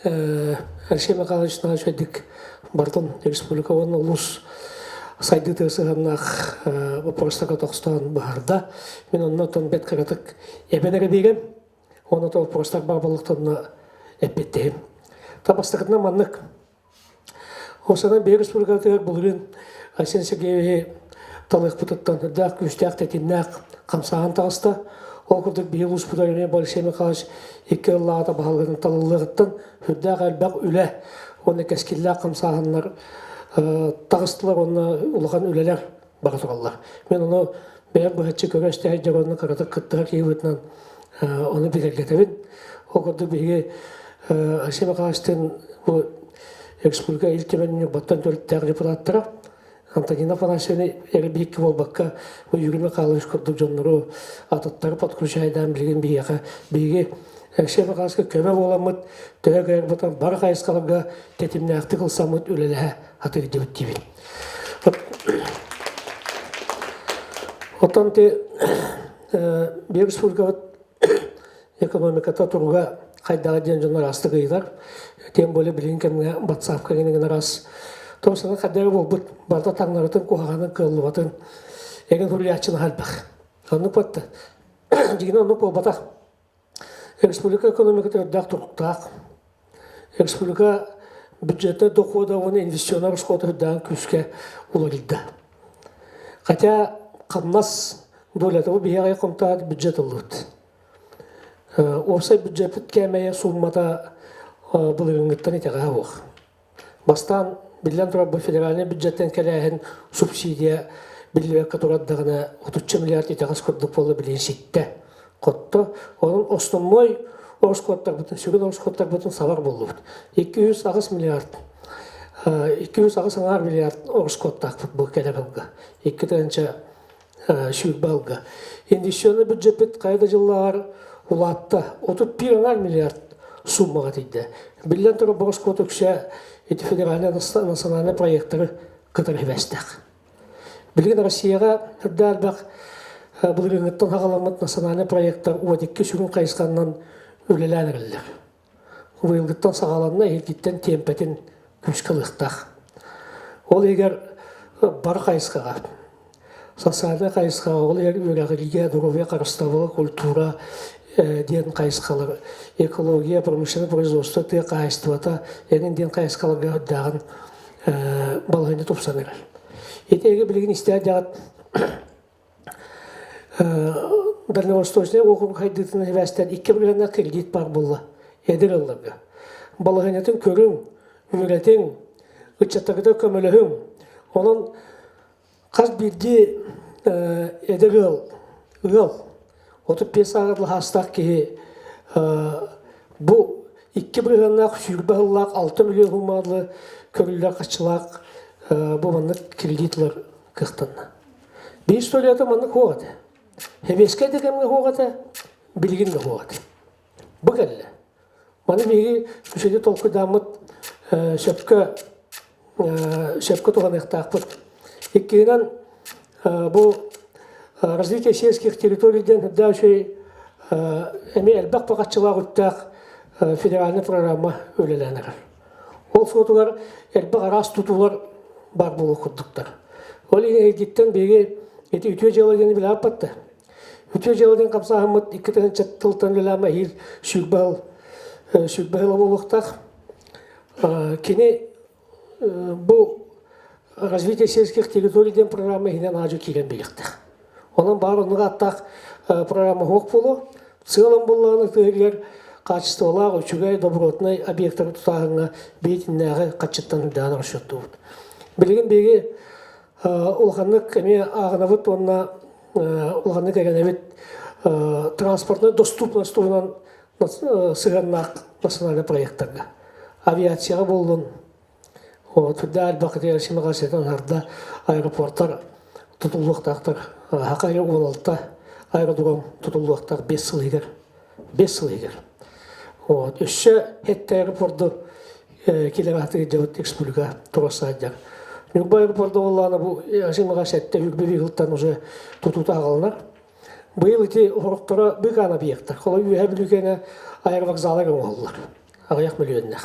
Алексей Михайлович Начальник Бартон Республика он улус сайды тысығаннақ вопростарға тоқстан бағарда. Мен онына тон бет қаратық әбенері бейгем, оны то вопростар бар болықтығына әппеттейім. Табастықына маннық. Осыдан бей республикатығыр бұлырын Айсен Сергееве талық бұтыттан үддәқ, күштәқ, тәтіннәқ, қамсаған тағыста. Ол күрдік бей ұлыс бұдарыне Алексей Михайлович екі ұллағата бағалғының талылығыттан үддәқ әлбәқ үлі. Оны кәскелләқ қамсағанлар тағыстылар, оны ұлған үлелер бар тұралар. Мен оны бәр бұхатшы көрәшті әйдер оны қаратық қыттыға кейбетінен оны білергетемін. Ол күрдік бейге Алексей Михайловичтен республика илтеменіне баттан төліттәғі депутаттыра Антонина Панасионы әрбейкі болбаққа үйіріме қалыш күрдік жонлары атыттары подключайдан білген бейге Алексей Михайловичқа көмі боламыд, төйек әр бұтан бар қайысқаларға тәтіміне ақты қылсамыд өлеліғі атығы дебіт дейбін. Оттан те бер республикавыд экономиката тұруға қайдағы ден жонлар асты қиылар. Тем более білген кәміне батсапқа кенеген арас. Томсана қадары болбыд, барда таңларытын қоғағанын қылылыбатын еген хұлиятшыны халбақ. Анық батты. Деген анық болбатақ. Республика экономиката өддақ тұрқтақ. Республика бюджетті дохода оны инвестиционар ұшқоты өддаған күшке оларылды. Хотя қамнас дойлатығы бейағай қомтады бюджет ұлығыды. Осы бюджет кәмәйе суммата бұлығыңыттан етеға оқ. Бастан Билен тұрабы федеральный бюджеттен кәләйін субсидия білівекке тұраддағына 30 миллиард етеғас көрдік болы білен сетті. Қотты, оның основной орыс қоттар бұтын, сүйген орыс қоттар бұтын савар болу бұд. 200 миллиард, 200 миллиард орыс қоттақ бұд бұл кәлі балға. 2 тәнші сүйік балға. Инвестиционный бюджет бұд қайда жыллағар ұлатты 31 миллиард суммаға дейді. Билен тұрабы орыс қоты күші эти федеральные национальные проекты, которые вестах. Билген Россияға үрдәлбәқ бұлғыңыттан хағаламыт национальный проекттар уадекке сүрін қайысқаннан өлеләнірілер. Бұлғыттан сағаланына елгеттен темпетін күшкіліқтақ. Ол егер бар қайысқаға, социальный қайысқаға, ол егер өрәғіліге, дұрове қарыстауы, культура, ден қайысқалар, экология, промышленное производство, ты қайыстывата, еңін ден қайысқаларға өддағын балғайны тұпсанырар. Етеге білген істер жағат Дальневосточный оқын қайдытын вәстен 2 миллионна кредит бар болы, едір алларға. Балғайнатын көрің, үйретің, ұтчаттағыда көміліғің, оның қаз бірде едір ұл, 35 ağırlı hastaq ki bu 2 milyonlaq sürbe hıllaq 6 milyon humadlı körüller kaçılaq bu manlık kreditler kıqtanna. Bir istoriyada manlık hoğadı. Heveske degemge hoğadı, bilginle hoğadı. Bu geldi. Bana bir köşede tolku damıt şöpke tuğan eqtaqpıt. İkkiden bu развитие сельских территорий дальше әлбәқ пақатшылар үттәқ федеральный программа өлеләнер. Ол фотолар әлбәқ арас тұтулар бар болу құддықтар. Ол егеттен беге үтө жылыгені біле апатты. Үтө жылыген қапсағымыд 2 тылтан өләмі ел шүкбәлі болуқтақ. Кені бұл развитие сельских территорий программа хинен ажу келен беліктіқ. Onun barınlığı attaq programı hoq bolu, sığalım bollarını tığırlar, kaçıstolar, uçugay, dobrotnay, obyektları tutağına beytinləği kaçıttan hüddanı rüşöttü bud. Bilgin begi olğanlık eme ağınavıt, onunla olğanlık əgənəvit transportuna dostupnost olan sığanlaq nasionalny proyektlarga. Aviasiyaga boldun, tüddəl bakıda yarışımı qasetan harda aeroportlar tutulluqtaqtar. Haqayı 16'da aerodrom tutulluqtaq 5 yıl eger. 5 yıl eger. Üçü hette aeroportu kilometre cevap eksplika turasayacak. Bu aeroportu olanı bu yarışımı qasetте hükbü yıldan уже tututa ağalınar. Bu yıl iti horuktora bir kana biyektar. Kolay üye bilükene aerovokzallar olurlar. ағаяқ миллионнақ.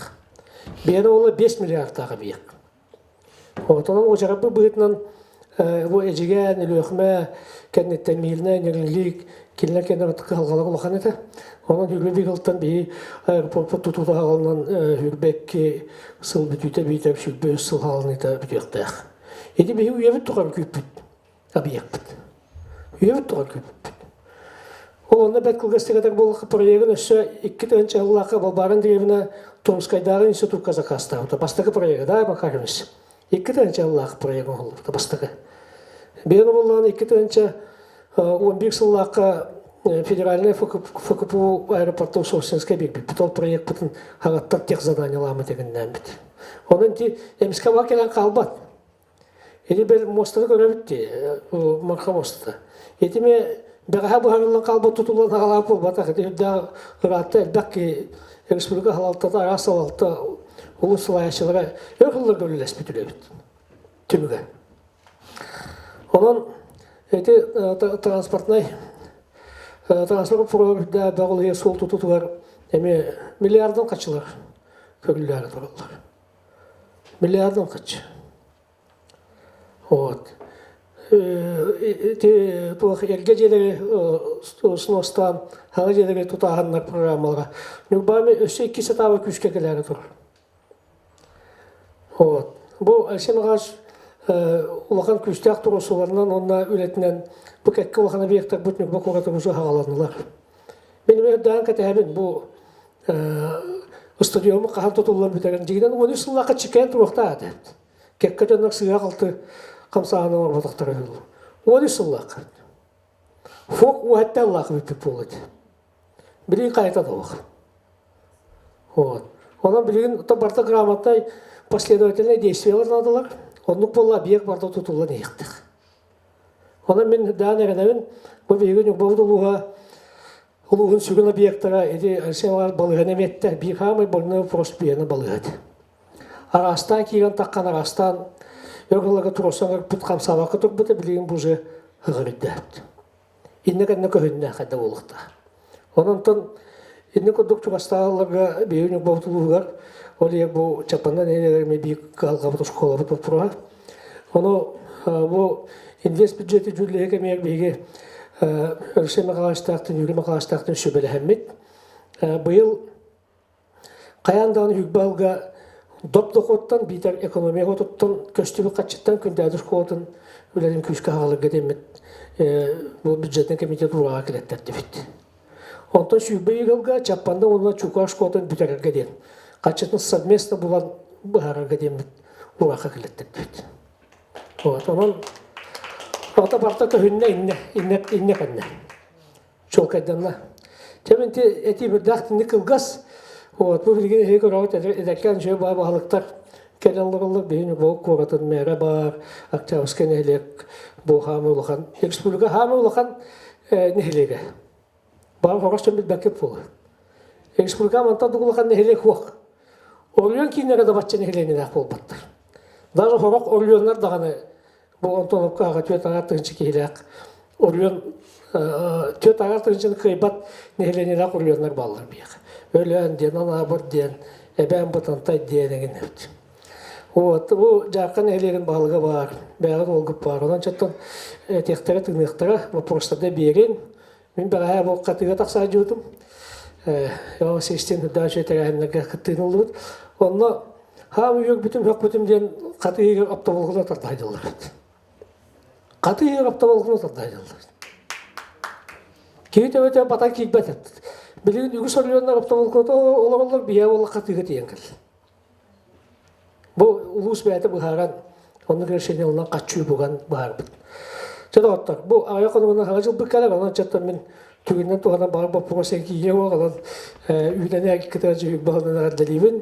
Бені олы 5 миллиардтағы бейік. Отының очарапы бұғытынан bu ejegen ilökme kennette milne nirlik kinler kenara kalgalar olakan ete. Onun hügü bir gıltan bir aeroportu tutuda alınan hügbekki sıl bütüte biter şügbö sıl halın ete bütüyekteğ. Edi bir üyevet tuğar küpüt. Abi yakpıt. Üyevet tuğar küpüt. Onda bet kılgastıqadak bolqı proyegin össe 2 tönçe Allah'a balbarın direvine Tomskayдағы институт Казахстан. Бастығы проекті да бақарымыз. 2 тönçe Allah'a proyegin oldu. Бастығы. Бені болған 2 тönçe 11 сыллаққа федеральный ФКПУ аэропорту Собственская бек бит. Ол проект бүтін хағаттан тех заданиялама дегеннен бит. Оның ти емскава келен қалбат. Еді бел мостыны көребітті, марқа мосты. Етіме бәғаға бұхарылан қалбат тұтылан ағалап бол батақ. Еді ғыратты әлбәк республика халалтата, арас алалта, ұлы сылаяшылары өкілдер көрілес бүтілі біт. Түмігі. Onun transportnay transport programında bağlı sol tutular milyardan kaçılar köylüler dururlar. Milyardan kaç. Ot. Bu geceleri snostan her geceleri tutahanlar programlara. Nübami öse 2 satava küçkekeler durur. Ot. Bu Alşen Ağaç Улахан күстәк турысыларынан онна үлетінен бұл кәкке улахана бейектар бұтнық бұл қоға тұрысы хағаланылар. Менің өйдіған кәтәбін бұл стадионы қахан тұтылылар бітірген жегінен 13 сыллаққа чеккен тұрықта әді. Кәкке жоннақ сыға қалты қамсағының орбатықтары өйді. 13 сыллаққа. Фок уәтті Аллақы бітіп болады. Білген қайтады оғы. Онан білген барта грамоттай последовательный действиялар надылар. Онлық болла биек барда тұтылған еқтіқ. Онан мен дән әрінәуін бұл бейген өкбауды ұлығын сүгіні биектіға еді әлсемалар балығын әметтер. Бейк хамай болыны прост бейені балығады. Арастан кейген таққан арастан өкілігі тұрысаңыр бұт қамсабақы тұр бұты білеген бұзы ғырыды. Иннек әнне көхінне қайда олықта. Онан тұн иннек ұдық тұрастағылығы бейген өкбауды ұлығар ол ек бұл чапаннан әнелеріме бейік қалғабыты школа бұт бұпыруға. Оны бұл инвест бюджеті жүрлігі кәмек бейге өрсе мақаластақтың, үйгі мақаластақтың сөбелі әммет. Бұйыл қаяндағын үкбалға доп-доқ оттан, бейтер экономия оттан, көстібі қатшыттан, күндәді школатын өлерін күшкі ағалығы демет бұл бюджеттің комитет ұраға келеттәді бет. Онтан сүйбе үйгілға чапанда онына чуқа школатын бүтерерге ден. Қатшытын совместно бұлан бұхарарға демет ұраға келеттәді бет. Онан Ата барта көхінне инне қанне. Шол қайданна. Тементе әти бір дақтынны қылғас, бұл білген әйек ұрауыт әдәккен жөй бай бағалықтар кәлінлығылы бейіні бұл қоратын мәрі бар, Октябрьский нәлек бұл хамы ұлыған, республика хамы ұлыған нәлегі. Бар қорастан біл бәкеп болы. Республика мантан ұлыған нәлек оқ. Орлион кейінері да батча нәленен ақ бол баттыр. Даже қорақ орлионлар дағаны бұл онтонып қаға төт ағартығыншы кейләқ. Орлион төт ағартығыншын қайбат нәленен ақ орлионлар балылар бейіқ. Өлен ден, анабыр ден, әбән бұтантай денеген өт. Бұл жақын әлеген балығы бар, бәғын олғып бар. Онан чаттан тектері тыңнықтары вопростарды берген. Мен бәға бұл қатыға тақса жүдім. Сестен үдді жөйтер әмінлерге қыттығын олды. Онна хам үйек бүтім, хөк бүтімден қатыға аптабылғына тартайдылар. Қатыға аптабылғына тартайдылар. Кейт өте батан кейтбәт әтті. Білген үгі сорлионлар аптабылғына олар бия олар қатыға тиен кәл. Бұл ұлыс бәйті бұхаран, оның решение олынан қатшүй бұған бұхар бұд. Жада оттар, бұл аяқ онығына хаға жыл бір кәлер, онан жаттан мен түгіннен туғанан бар бұпыға сән кейге оғалан үйден әккі кітар жүйік бағынан ағар дәлейбін.